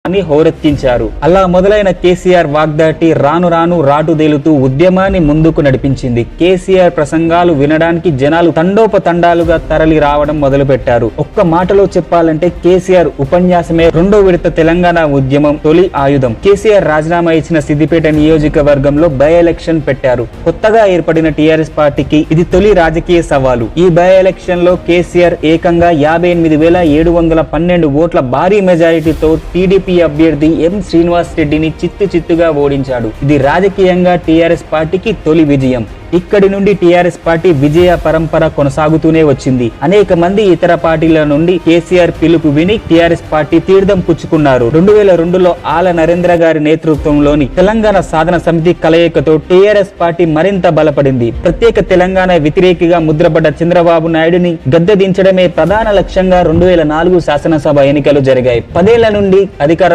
అని హోరెత్తించారు. అలా మొదలైన కేసీఆర్ వాగ్దాటి రాను రాను రాటుదేలుతూ ఉద్యమాన్ని ముందుకు నడిపించింది. కేసీఆర్ ప్రసంగాలు వినడానికి జనాలు తండోపతండాలుగా తరలి రావడం మొదలుపెట్టారు. ఒక్క మాటలో చెప్పాలంటే కేసీఆర్ ఉపన్యాసమే రెండో విడత తెలంగాణ ఉద్యమం తొలి ఆయుధం. కేసీఆర్ రాజీనామా ఇచ్చిన సిద్దిపేట నియోజకవర్గంలో బై ఎలక్షన్ పెట్టారు. కొత్తగా ఏర్పడిన టీఆర్ఎస్ పార్టీకి ఇది తొలి రాజకీయ సవాలు. ఈ బై ఎలక్షన్ లో కేసీఆర్ ఏకంగా 58,712 ఓట్ల భారీ మెజారిటీతో టీడీపీ అభ్యర్థి ఎం శ్రీనివాస్ రెడ్డిని చిత్తుగా ఓడించాడు. ఇది రాజకీయంగా టీఆర్ఎస్ పార్టీకి తొలి విజయం. ఇక్కడి నుండి టీఆర్ఎస్ పార్టీ విజయ పరంపర కొనసాగుతూనే వచ్చింది. అనేక మంది ఇతర పార్టీల నుండి కేసీఆర్ పిలుపు విని టీఆర్ఎస్ పార్టీ తీర్థం పుచ్చుకున్నారు. 2002లో ఆల నరేంద్ర గారి నేతృత్వంలోని తెలంగాణ సాధన సమితి కలయికతో టీఆర్ఎస్ పార్టీ మరింత బలపడింది. ప్రత్యేక తెలంగాణ వ్యతిరేకిగా ముద్రపడ్డ చంద్రబాబు నాయుడుని గద్దె దించడమే ప్రధాన లక్ష్యంగా 2004 శాసనసభ ఎన్నికలు జరిగాయి. 10 ఏళ్ల నుండి అధికార